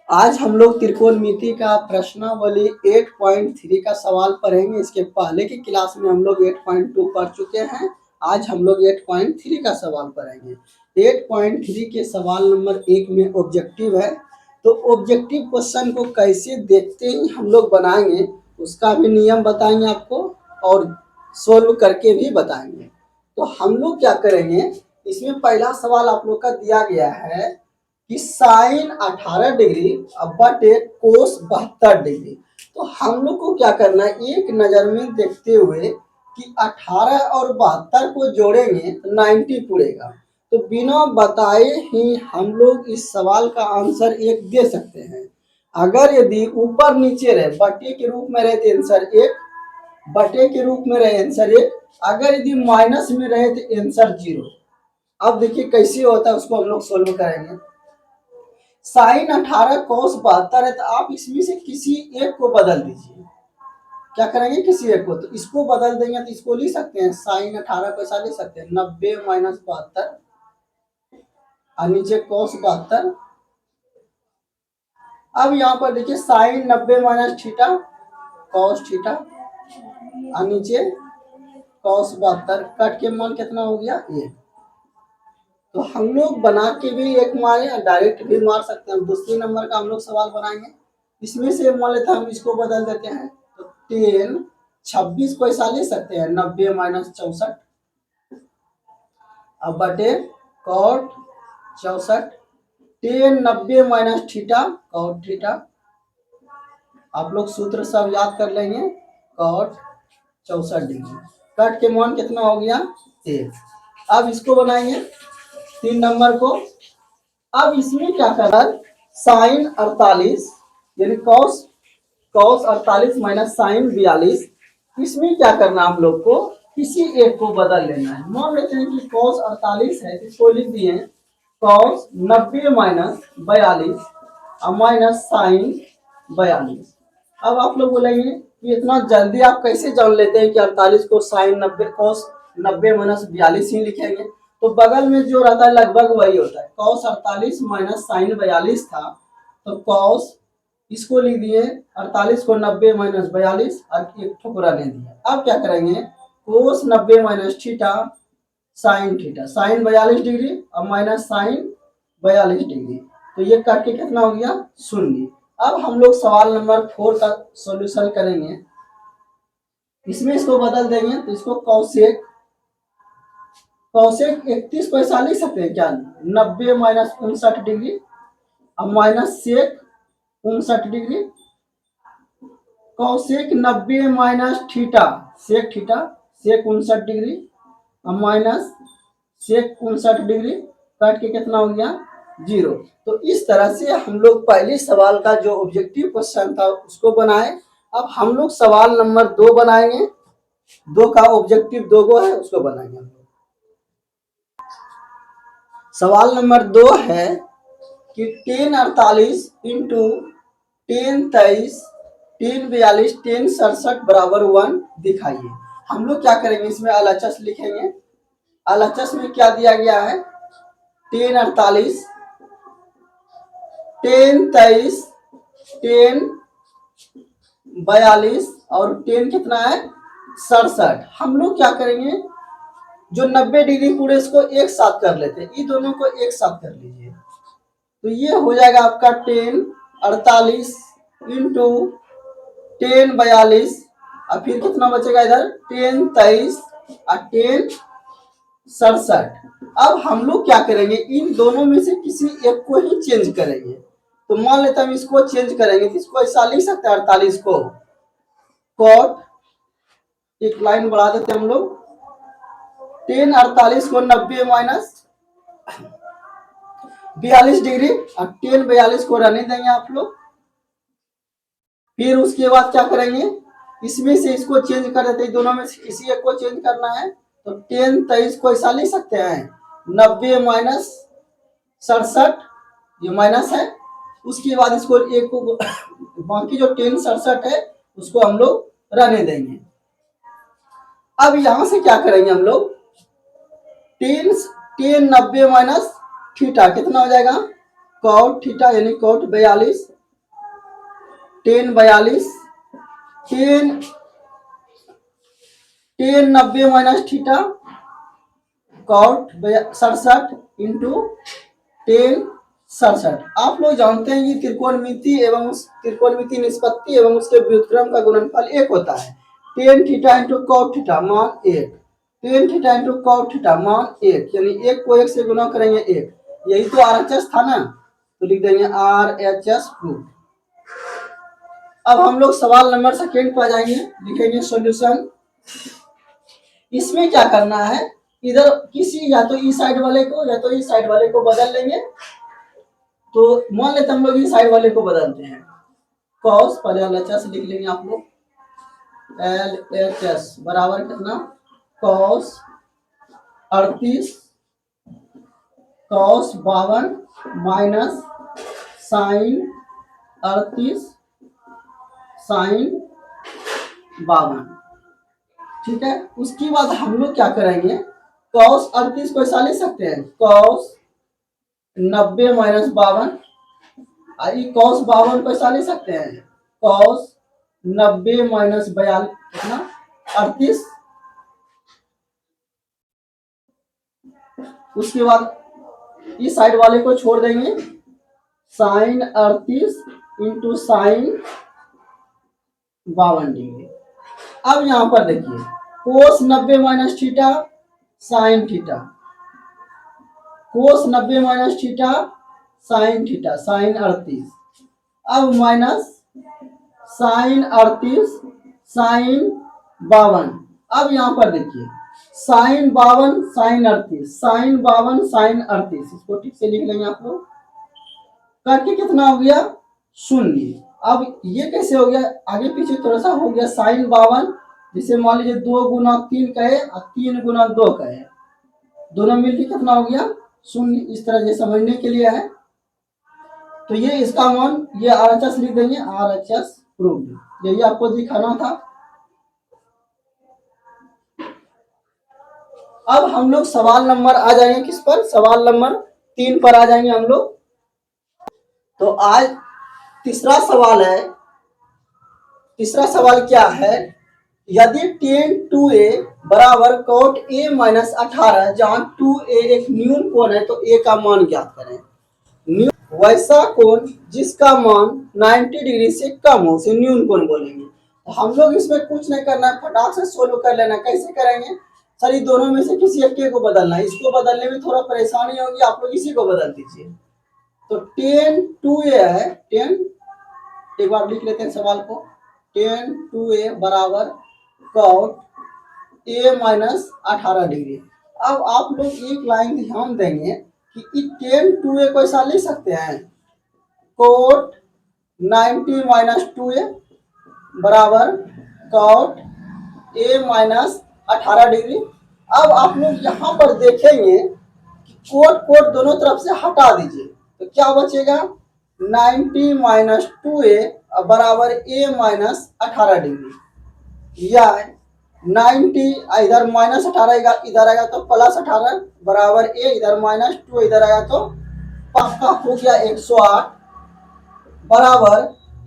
आज हम लोग त्रिकोणमिति का प्रश्नावली 8.3 का सवाल पढ़ेंगे। इसके पहले की क्लास में हम लोग 8.2 पढ़ चुके हैं। आज हम लोग 8.3 का सवाल पढ़ेंगे। 8.3 के सवाल नंबर 1 में ऑब्जेक्टिव है, तो ऑब्जेक्टिव क्वेश्चन को कैसे देखते ही हम लोग बनाएंगे उसका भी नियम बताएंगे आपको और सोल्व करके भी बताएंगे। तो हम लोग क्या करेंगे, इसमें पहला सवाल आप लोग का दिया गया है कि साइन 18 डिग्री बटे कोस 72 डिग्री। तो हम लोग को क्या करना है, एक नजर में देखते हुए कि 18 और 72 को जोड़ेंगे तो 90 पूरेगा। तो बिना बताए ही हम लोग इस सवाल का आंसर एक दे सकते हैं। अगर यदि ऊपर नीचे रहे, बटे के रूप में रहे तो आंसर एक, बटे के रूप में रहे आंसर एक, अगर यदि माइनस में रहे तो आंसर 0। अब देखिए कैसे होता है, उसको हम लोग सोल्व करेंगे। साइन 18 कोस 72 है, तो आप इसमें से किसी एक को बदल दीजिए। क्या करेंगे, किसी एक को, तो इसको बदल देंगे तो इसको लिख सकते हैं साइन 18 को ऐसा लिख सकते हैं 90 माइनस 72 और नीचे कोस 72। अब यहाँ पर देखिए sine 90 minus theta cos theta और नीचे कॉस 72, कट के मान कितना हो गया, 1। तो हम लोग बना के भी एक मारे, डायरेक्ट भी मार सकते हैं। दूसरे नंबर का हम लोग सवाल बनाएंगे, इसमें से मान लेते हैं हम इसको बदल देते हैं तो 10 26 को ऐसा ले सकते हैं 90 माइनस 64 अब बटे cot 64, 10 90 minus theta cot theta. आप लोग सूत्र सब याद कर लेंगे, कॉट 64 डिग्री, कट के मान कितना हो गया 1। अब इसको बनाएंगे 3 नंबर को। अब इसमें क्या करना, साइन 48 यानी कॉस 48 माइनस साइन 42, इसमें क्या करना हम लोग को, किसी एक को बदल लेना है। मान लेते हैं कि कॉस 48 है, इसको लिख दिए कॉस 90 माइनस 42 और माइनस साइन 42। अब आप लोग बोलेंगे कि इतना जल्दी आप कैसे जान लेते हैं कि 48 को साइन 90 कॉस 90 माइनस 42 ही लिखेंगे। तो बगल में जो रहता है लगभग वही होता है, कॉस 48 माइनस साइन 42 था, तो कॉस इसको लिख दिए 48 को 90 माइनस 42 और एक ठुकरा ले दिया। अब क्या करेंगे, cos 90 minus theta sine theta, sine 42 degree और माइनस साइन 42 डिग्री, तो ये कट के कितना हो गया 0। अब हम लोग सवाल नंबर 4 का सॉल्यूशन करेंगे। इसमें इसको बदल देंगे तो इसको कौशेक 31 को ऐसा लिख सकते हैं क्या, 90 माइनस 59 डिग्री और minus sec 59 degree, cosec 90 minus theta sec theta sec 59 degree और माइनस सेक 59 डिग्री, काट के कितना हो गया 0। तो इस तरह से हम लोग पहले सवाल का जो ऑब्जेक्टिव क्वेश्चन था उसको बनाए। अब हम लोग सवाल नंबर 2 बनाएंगे, 2 का ऑब्जेक्टिव 2 को है उसको बनाएंगे हम लोग। सवाल नंबर 2 है कि 10 48 इंटू 10 23 10 42 10 67 बराबर 1 दिखाइए। हम लोग क्या करेंगे, इसमें LHS लिखेंगे। LHS में क्या दिया गया है, 10 48 10 23 10 42 और 10 कितना है 67। हम लोग क्या करेंगे, जो 90 डिग्री पूरे इसको एक साथ कर लेते हैं, इन दोनों को एक साथ कर लीजिए। तो ये हो जाएगा आपका 10 48 इंटू 10 42 और फिर कितना बचेगा इधर 10 23 और 10 67। अब हम लोग क्या करेंगे, इन दोनों में से किसी एक को ही चेंज करेंगे। तो मान लेते हम इसको चेंज करेंगे तो इसको ऐसा लिख सकते हैं 48 को कॉट, एक लाइन बढ़ा देते हम लोग, 10 48 को 90 माइनस 42 डिग्री और 10 42 को रहने देंगे आप लोग। फिर उसके बाद क्या करेंगे, इसमें से इसको चेंज कर देते हैं, दोनों में से किसी एक को चेंज करना है। तो 10 23 को ऐसा लिख सकते हैं 90 माइनस 67, ये माइनस है। उसके बाद इसको एक को बाकी जो 10 67 है उसको हम लोग रहने देंगे। अब यहां से क्या करेंगे हम लोग, 10 90 माइनस थीटा कितना हो जाएगा कॉट थीटा यानी cot 42 tan 42, tan 90 minus theta cot 67 into tan 67। आप लोग जानते हैं कि त्रिकोणमिति एवं त्रिकोणमिति निष्पत्ति एवं उसके व्युत्क्रम का गुणनफल एक होता है। Tan theta into cot theta मान 1, tan theta into cot theta मान 1, यानी 1 को 1 से गुना करेंगे 1। यही तो RHS था ना, तो लिख देंगे RHS प्रूफ। अब हम लोग सवाल नंबर सेकेंड पर जाएंगे, लिखेंगे सॉल्यूशन। इसमें क्या करना है, इधर किसी या तो इस साइड वाले को या तो इस साइड वाले को बदल लेंगे। तो मान लेते हम लोग इस साइड वाले को बदलते हैं। कॉस पहले LHS लिख लेंगे आप लोग, LHS बराबर कितना, cos 38 cos 52 minus sine 38 sine 52। ठीक है, उसके बाद हम लोग क्या करेंगे, कॉस 38 को ऐसा ले सकते हैं, कॉस 90 माइनस 52, कॉस 52 को ऐसा ले सकते हैं, कॉस 90 माइनस 42 कितना 38। उसके बाद इस साइड वाले को छोड़ देंगे, साइन 38 इंटू साइन 52 डिग्री। अब यहां पर देखिए, cos 90 minus theta sine theta, cos 90 minus theta sine theta, sine 38। अब माइनस साइन 38 साइन 52। अब यहां पर देखिए, साइन 52 साइन 38, साइन 52 साइन 38, इसको ठीक से लिख लेंगे आप लोग। करके कितना हो गया, 0। अब ये कैसे हो गया, आगे पीछे थोड़ा सा हो गया, साइन 52 जिसे मान लीजिए 2 गुना 3 कहे और 3 गुना 2 कहे, दोनों मिलके कितना हो गया 0। इस तरह से समझने के लिए है। तो ये इसका मान, ये RHS लिख देंगे, RHS प्रूव्ड, यही आपको दिखाना था। अब हम लोग सवाल नंबर आ जाएंगे किस पर, सवाल नंबर 3 पर आ जाएंगे हम लोग। तो आज तीसरा सवाल है। तीसरा सवाल क्या है, यदि tan 2a बराबर cot a माइनस 18, जहां 2a एक न्यून कोण है तो a का मान ज्ञात करें। वैसा कोण जिसका मान 90 डिग्री से कम हो उसे न्यून कोण बोलेंगे। तो हम लोग इसमें कुछ नहीं करना है, फटाक से सोल्व कर लेना। कैसे करेंगे सर, ये दोनों में से किसी एक को बदलना है। इसको बदलने में थोड़ा परेशानी होगी, आप लोग इसी को बदल दीजिए। तो tan 2a है, tan, एक बार लिख लेते हैं सवाल को, tan 2a बराबर cot a माइनस 18 डिग्री। अब आप लोग एक लाइन ध्यान देंगे कि tan 2a को ऐसा लिख सकते हैं, cot 90 माइनस 2a बराबर cot a माइनस 18 डिग्री। अब आप लोग यहाँ पर देखेंगे कि कोट कोट दोनों तरफ से हटा दीजिए, तो क्या बचेगा, 90 माइनस 2a बराबर a माइनस 18 डिग्री, या 90 इधर माइनस 18 इधर आएगा तो प्लस 18 बराबर a, इधर माइनस 2 इधर आएगा तो पक्का हो गया 108 बराबर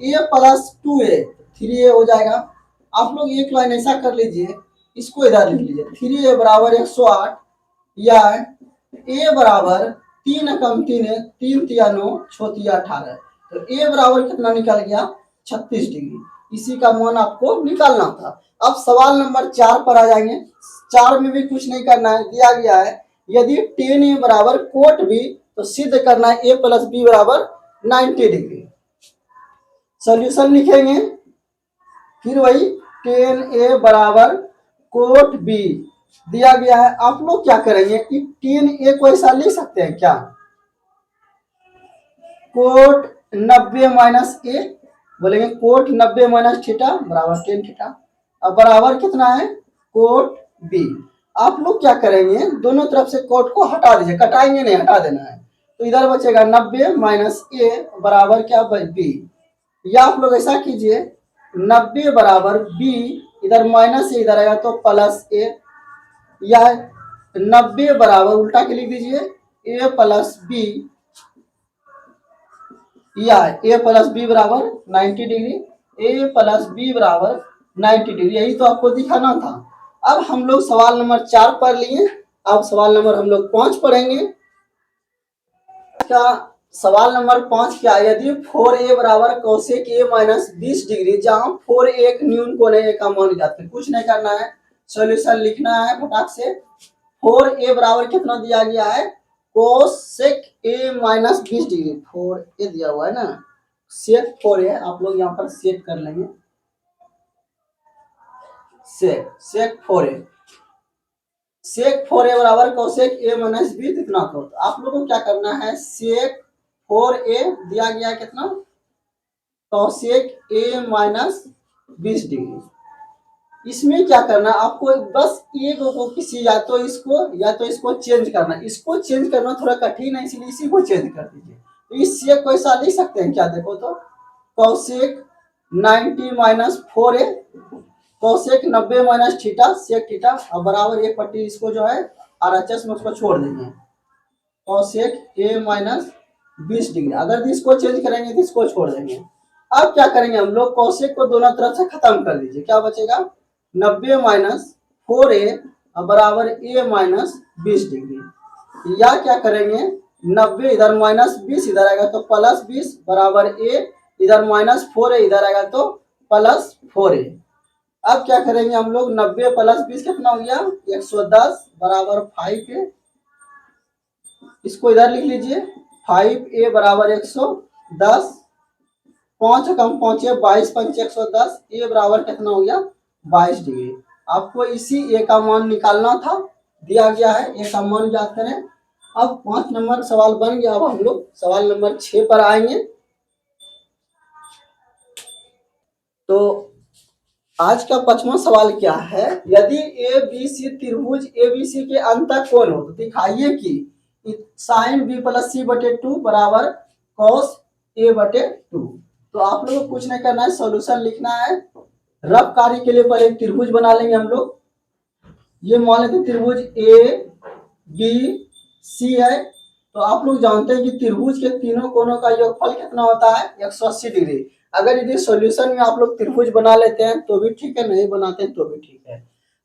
a प्लस 2a 3a हो जाएगा। आप लोग एक लाइन ऐसा कर लीजिए, इसको इधर लिख लीजिए, 3a बराबर 108, या a बराबर 3 कम 3 है, 3 तिया 9 6 तिया 18, तो a बराबर कितना निकल गया 36 डिग्री। इसी का मान आपको निकालना था। अब सवाल नंबर 4 पर आ जाएंगे। 4 में भी कुछ नहीं करना है, दिया गया है यदि tan a बराबर कोट b तो सिद्ध करना है a प्लस b बराबर 90 डिग्री। सॉल्यूशन लिखेंगे, फिर वही tan a बराबर कोट b दिया गया है। आप लोग क्या करेंगे कि tan a को ऐसा लिख सकते हैं क्या, कोट 90 माइनस a, बोलेंगे कोट 90 माइनस थीटा बराबर tan थीटा, अब बराबर कितना है कोट b। आप लोग क्या करेंगे, दोनों तरफ से कोट को हटा दीजिए, कटाएंगे नहीं, हटा देना है। तो इधर बचेगा 90 माइनस a बराबर क्या b, या आप लोग ऐसा कीजिए 90 बराबर b, इधर माइनस a इधर आएगा तो प्लस a, या 90 बराबर उल्टा के लिख दीजिए a प्लस b, या ए प्लस बी बराबर 90 डिग्री, ए प्लस बी बराबर 90 डिग्री, यही तो आपको दिखाना था। अब हम लोग सवाल नंबर 4 पढ़ लिए, अब सवाल नंबर हम लोग 5 पढ़ेंगे। क्या सवाल नंबर 5 क्या, यदि 4a बराबर कोसेक ए माइनस 20 डिग्री, जहां 4 एक न्यून कोण है, का मान जाते हैं। कुछ नहीं करना है, सॉल्यूशन लिखना है फटाक से। 4a बराबर कितना दिया गया है, कोसेक ए माइनस 20 डिग्री, 4a दिया हुआ है ना, सेक 4a आप लोग यहाँ पर सेक कर लेंगे, सेक 4a, सेक 4a बराबर कोसेक ए माइनस 20 कितना, तो आप लोगों को क्या करना है, सेक 4a दिया गया कितना, कोसेक ए माइनस 20 डिग्री, इसमें क्या करना आपको, बस एक को किसी या तो इसको चेंज करना, इसको चेंज करना थोड़ा कठिन है, इसलिए इसी को चेंज कर दीजिए। तो इससे कोई सा लिख सकते हैं क्या, देखो तो cosec 90 minus 4a, cosec 90 minus theta, sec theta, अब बराबर एक पट्टी इसको जो है RHS में उसको छोड़ देंगे, कोसेक ए माइनस 20 डिग्री, अगर इसको चेंज करेंगे तो इसको छोड़ देंगे। अब क्या करेंगे हम लोग, कोसेक को दोनों तरफ से खत्म कर दीजिए, क्या बचेगा, 90 माइनस 4a बराबर ए माइनस 20 डिग्री, या क्या करेंगे, 90 इधर माइनस 20 इधर आएगा तो प्लस 20 बराबर ए, इधर माइनस 4a इधर आएगा तो प्लस 4a। अब क्या करेंगे हम लोग, 90 प्लस 20 कितना हो गया, 110 बराबर 5a, इसको इधर लिख लीजिए, 5a बराबर 110, 5 कम 5 22 5 110, ए बराबर कितना हो गया, 22 डिग्री। आपको इसी ए का मान निकालना था, दिया गया है, ए का मान याद करें। अब 5 नंबर सवाल बन गया, अब हम लोग सवाल नंबर 6 पर आएंगे। तो आज का 5वां सवाल क्या है, यदि ए बी सी त्रिभुज ए बी सी के अंतः कोण हो, तो दिखाइए कि साइन बी प्लस सी बटे 2 बराबर कॉस ए बटे 2। तो आप लोगों को कुछ नहीं करना है, सॉल्यूशन लिखना है। रफ कार्य के लिए पहले एक त्रिभुज बना लेंगे हम लोग, ये मान लेते त्रिभुज ए बी सी है। तो आप लोग जानते हैं कि त्रिभुज के तीनों कोनों का योगफल कितना होता है, 180 डिग्री। अगर यदि सॉल्यूशन में आप लोग त्रिभुज बना लेते हैं तो भी ठीक है, नहीं बनाते हैं तो भी ठीक है।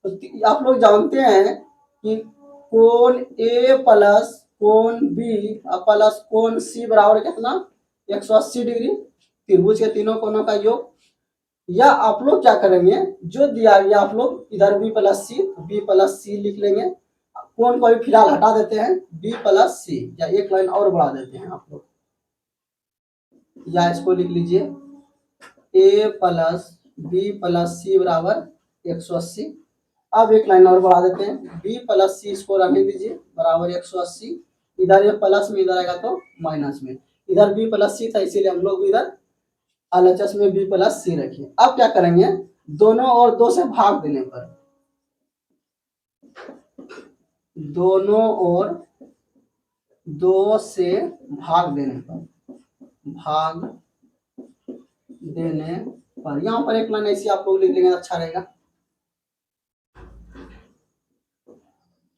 तो आप लोग जानते हैं कि कोण ए प्लस कोण बी प्लस कोण सी बराबर कितना, 180 डिग्री, त्रिभुज के तीनों कोनों का योग। या आप लोग क्या करेंगे, जो दिया गया आप लोग इधर बी प्लस सी लिख लेंगे, कोण को भी फिलहाल हटा देते हैं, बी प्लस सी, या एक लाइन और बढ़ा देते हैं आप लोग, या इसको लिख लीजिए ए प्लस बी प्लस सी बराबर 180। अब एक लाइन और बढ़ा देते हैं, बी प्लस सी इसको रहने दीजिए बराबर 180, इधर ये प्लस में इधर आएगा तो माइनस में, इधर बी प्लस सी था इसीलिए हम लोग इधर LHS में बी प्लस सी रखिए। अब क्या करेंगे, दोनों और 2 से भाग देने पर, दोनों और 2 से भाग देने पर यहाँ पर एक लाइन ऐसी आप लोग लिख लेंगे, अच्छा रहेगा।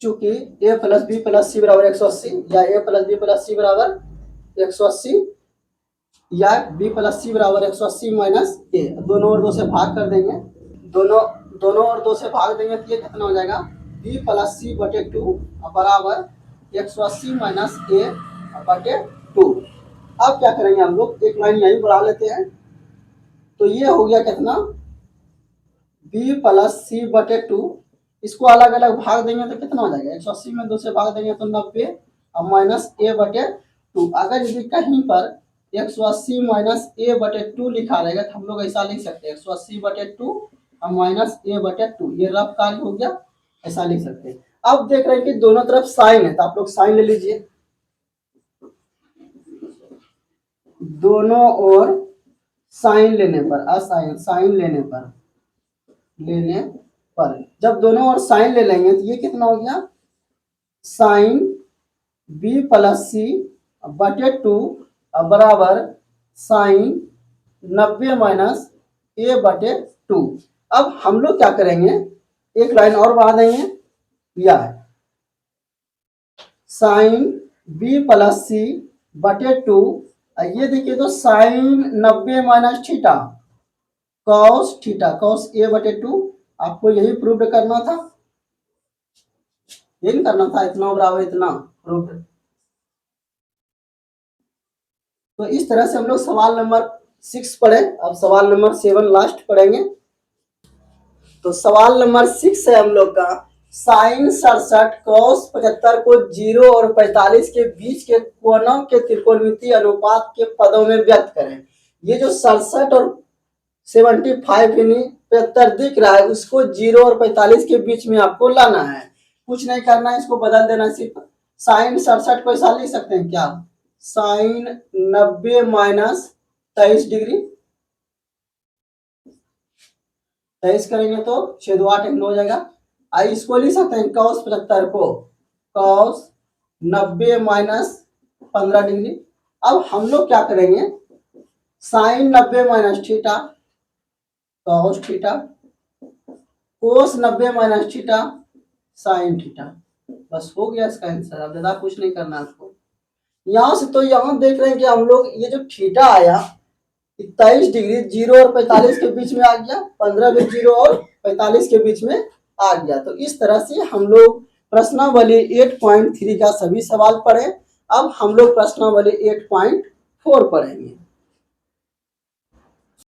चूंकि ए प्लस बी प्लस सी बराबर 180, या ए प्लस बी प्लस सी बराबर 180, या बी प्लस सी बराबर 180 माइनस ए, दोनों और 2 से भाग कर देंगे, दोनों और 2 से भाग देंगे तो ये कितना हो जाएगा, बी प्लस सी बटे 2 बराबर 180 माइनस ए बटे 2। अब क्या करेंगे हम लोग, एक लाइन यही बढ़ा लेते हैं, तो ये हो गया कितना, बी प्लस सी बटे 2, इसको अलग अलग भाग देंगे तो कितना हो जाएगा, 180 में 2 से भाग देंगे तो 90 और माइनस ए बटे 2। अगर यदि कहीं पर 180 माइनस ए बटे 2 लिखा रहेगा तो हम लोग ऐसा लिख सकते हैं, 180 बटे 2 और माइनस ए बटे 2, ये रफ कार्य हो गया, ऐसा लिख सकते हैं। अब देख रहे हैं कि दोनों तरफ साइन है, तो आप लोग साइन ले लीजिए, दोनों ओर साइन लेने पर, असाइन साइन लेने पर जब दोनों ओर साइन ले लेंगे तो ये कितना हो गया, साइन बी प्लस सी बटे 2 बराबर साइन 90 माइनस ए बटे 2। अब हम लोग क्या करेंगे, एक लाइन और बढ़ा देंगे, यह है साइन बी प्लस सी बटे 2 ये देखिए तो sine 90 minus theta cos theta cos A बटे 2, आपको यही प्रूव करना था, यही करना था, इतना बराबर इतना प्रूव। तो इस तरह से हम लोग सवाल नंबर 6 पढ़े। अब सवाल नंबर 7 लास्ट पढ़ेंगे। तो सवाल नंबर 6 है हम लोग का, साइन 67 कॉस 75 को 0 और 45 के बीच के कोणों के त्रिकोणमितीय अनुपात के पदों में व्यक्त करें। ये जो 67 और 75 यानी 75 दिख रहा है, उसको 0 और 45 के बीच में आपको लाना है। कुछ नहीं करना है, इसको बदल देना। सिर्फ साइन 67 को ऐसा लिख सकते हैं क्या, साइन 90 माइनस 23 डिग्री, 23 करेंगे तो 6 2 8 हो जाएगा। आई इसको लिख सकते हैं कॉस 75 को कॉस 90 माइनस 15 डिग्री। अब हम लोग क्या करेंगे, sine 90 minus theta cos theta, cos 90 minus theta sine theta, बस हो गया इसका आंसर। अब ज्यादा कुछ नहीं करना आपको। यहां से तो यहां देख रहे हैं कि हम लोग ये जो थीटा आया 23 डिग्री 0 और 45 के बीच में आ गया, 15 भी 0 और 45 के बीच में आ गया। तो इस तरह से हम लोग प्रश्नावली 8.3 का सभी सवाल पढ़े। अब हम लोग प्रश्नावली 8.4 पढ़ेंगे।